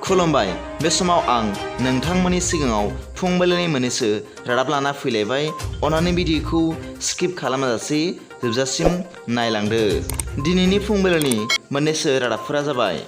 खुलुमबाय बे समाव आं नोंथांमोननि सिगाङाव फुंबिलिनि मोननैसो रादाब लाना फैलायबाय। अन्नानै भिडिअखौ स्किप खालामाजासे जोबजासिम नायलांदो। दिनैनि फुंबिलिनि मोननैसो रादाबफोरा जाबाय।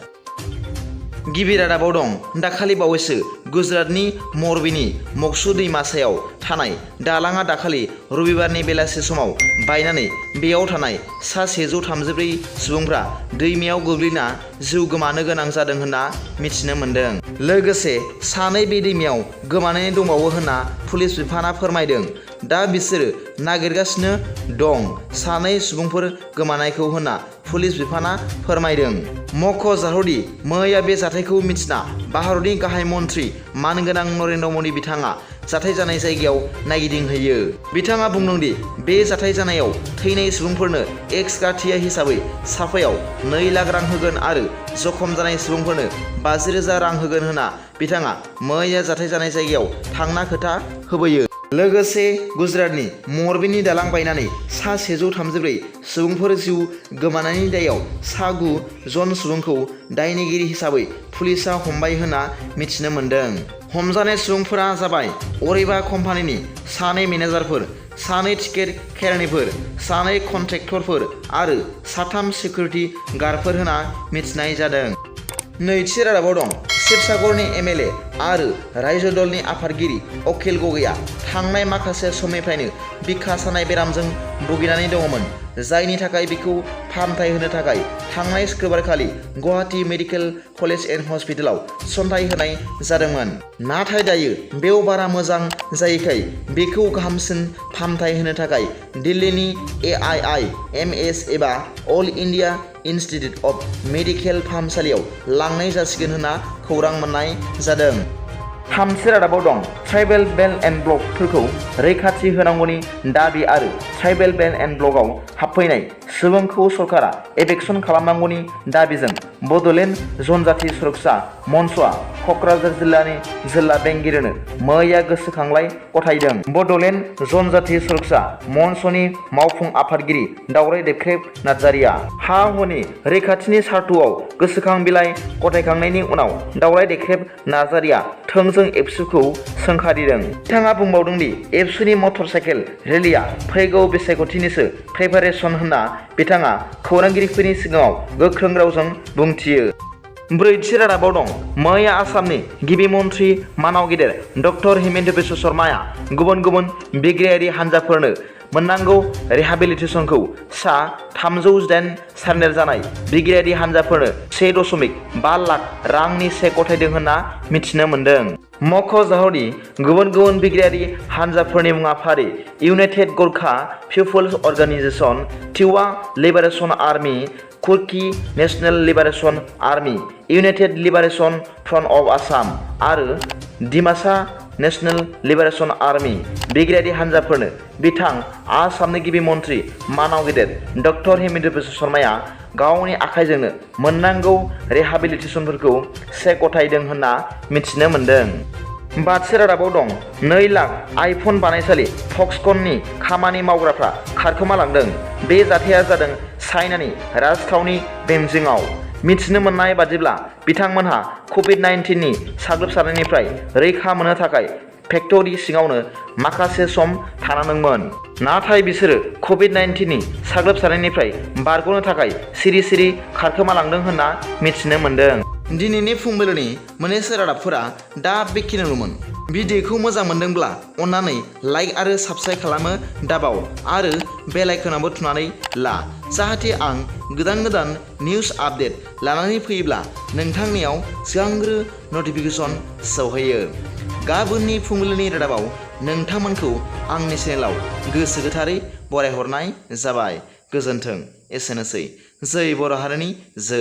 गिबि रादाबाव दं दाखालि बावैसो गुजरातनि मरबीनि मक्सु दैमा सायाव थानाय दालाङा दाखालि रबिबारनि बेलासि समाव बायनानै बेयाव थानाय सा 134 सुबुंफ्रा दैमायाव गोग्लैना जिउ गोमानो गोनां जादों होनना मिथिनो मोन्दों। लोगोसे सानै बे दैमायाव गोमानानै दंबावो होनना पुलिस बिफाना फोरमायदों। दा बिसोरो नागिरगासिनो दं सानै सुबुंफोर गोमानायखौ होनना पुलिस बिफाना फोरमायदों। मख'जाथावदि मैया बे जाथायखौ मिथिना भारतनि गाहाय मन्त्रि मानगोनां नरेन्द्र मदि बिथाङा जाथाय जानाय जायगायाव नायगिदिंहैयो। बिथाङा बुंदोंदि बे जाथाय जानायाव थैनाय सुबुंफोरनो एक्स ग्राटिया हिसाबै साफायाव 2 लाख रां होगोन आरो जखम जानाय सुबुंफोरनो 50,000 रां होगोन होनना बिथाङा मैया जाथाय जानाय जायगायाव थांना खोथा होबोयो। लोगोसे गुजरातनि मरबीनि दालां बायनानै सा 134 सुबुंफोर जिउ गोमानायनि दायाव सा 9 जन सुबुंखौ दायनिगिरि हिसाबै पुलिसआ हमबाय होनना मिथिनो मोन्दों। हमजानाय सुबुंफोरा जाबाय अरेबा कम्पानिनि 2 मेनेजारफोर, 2 टिकेट खेरानिफोर, 2 कन्ट्रेक्टरफोर आरो 3 सिकिउरिटि गार्डफोर होनना मिथिनाय जादों। नैथि रादाबाव दं शिबसागरनि एमएलए आरो रायजो दलनि आफादगिरि अखिल गगैआ थांनाय माखासे समनिफ्रायनो बिखा सानाय बेरामजों भुगिनानै दङमोन, जायनि थाखाय बिखौ फाहामथाय होनो थाखाय थांनाय शुक्रबारखालि गुवाहाटी मेडिकेल कलेज एन्ड हस्पिटालाव थिसनथाय होनाय जादोंमोन। नाथाय दायो बेयाव बारा मोजां जायैखाय बेखौ गाहामसिन फाहामथाय होनो थाखाय दिल्लीनि AIIMS एबा All India Institute of Medical फाहामसालियाव लांनाय जासिगोन होनना खौरां मोननाय जादों। थामथि रादाबाव दं ट्राइबेल बेल्ट एन्ड ब्लकफोरखौ रैखाथि होनांगौनि दाबि आरो ट्राइबेल बेल्ट एन्ड ब्लकआव हाबफैनाय सुबुंखौ सरकारा एभेक्सन खालामनांगौनि दाबिजों बड'लेण्ड जनजाति सुरक्षा मन्चआ क'क्राझार जिल्लानि जिल्ला बेंगिरिनो मैया गोसोखांलाइ गथायदों। बड'लेण्ड जनजाति सुरक्षा मन्चनि मावफुं आफादगिरि दावराइ देख्रेब नार्जारिया हा-हुनि रैखाथिनि सार्थआव गोसोखां बिलाइ गथायखांनायनि उनाव दावराइ देख्रेब नार्जारिया थोंजों एबसुखौ सोंखारिदों। बिथाङा बुंबावदों दि एबसुनि मटर साइकेल रेलिआ फैगौ बिसायख'थिनिसो प्रिपारेसन होनना बिथाङा खौरांगिरिफोरनि सिगाङाव गोख्रों रावजों बुंथियो। ब्रैथि रादाबाव दं मैया आसामनि गिबि मन्त्रि मानाव गेदेर डक्टर हिमन्त बिश्व शर्माया गुबुन गुबुन बिग्रायारि हान्जाफोरनो मोननांगौ रिहाबिलिटेसनखौ सा 308 सारेन्डार जानाय बिग्रायारि हान्जाफोरनो 1.5 लाख रांनि चेक गथायदों होनना मिथिनो मोन्दों। मख'जाथावदि गुबुन गुबुन बिग्रायारि हान्जाफोरनि मुङा फारि united Gorkha people's organisation, Tiwa liberation army, कुर्की national liberation army, united liberation front of Assam आरो डिमासा नेशनेल लिबारेशन आर्मी। बिग्रायारि हान्जाफोरनो बिथां आसामनि गिबि मन्त्रि मानाव गेदेर डक्टर हिमन्त बिश्व शर्माया गावनि आखाइजोंनो मोननांगौ रिहाबिलिटेसनफोरखौ चेक गथायदों होनना मिथिनो मोन्दों। बाथि रादाबाव दं 2 लाख आइफन बानायसालि फक्सकननि खामानि मावग्राफ्रा खारखोमालांदों। बे जाथाया जादों चाइनानि राजथावनि बेइजिंआव। मिथिनो मोननाय बादिब्ला बिथांमोनहा कभिड-19नि साग्लोबसारनायनिफ्राय रैखा मोननो थाखाय फेक्टरि सिङावनो माखासे सम थानांदोंमोन। नाथाय बिसोरो कभिड-19नि साग्लोबसारनायनिफ्राय बारग'नो थाखाय सिरि सिरि खारखोमालांदों होनना मिथिनो मोन्दों। दिनैनि फुंबिलिनि मोननैसो रादाबफोरा दा बेखिनियानोमोन। भिडिअखौ मोजां मोनदोंब्ला अन्नानै लाइक आरो साबस्क्राइब खालामनो दाबाव आरो बेल आइकनावबो थुनानै ला, जाहाथे आं गोदान गोदान निउस आपडेट लानानै फैयोब्ला नोंथांनियाव सिगांग्रो नटिफिकेसन सौहैयो। गाबोननि फुंबिलिनि रादाबाव नोंथांमोनखौ आंनि चेनेलाव गोसो गोथारै बरायहरनाय जाबाय। गोजोन्थों। एसेनोसै। जै बर' हारिनि जै।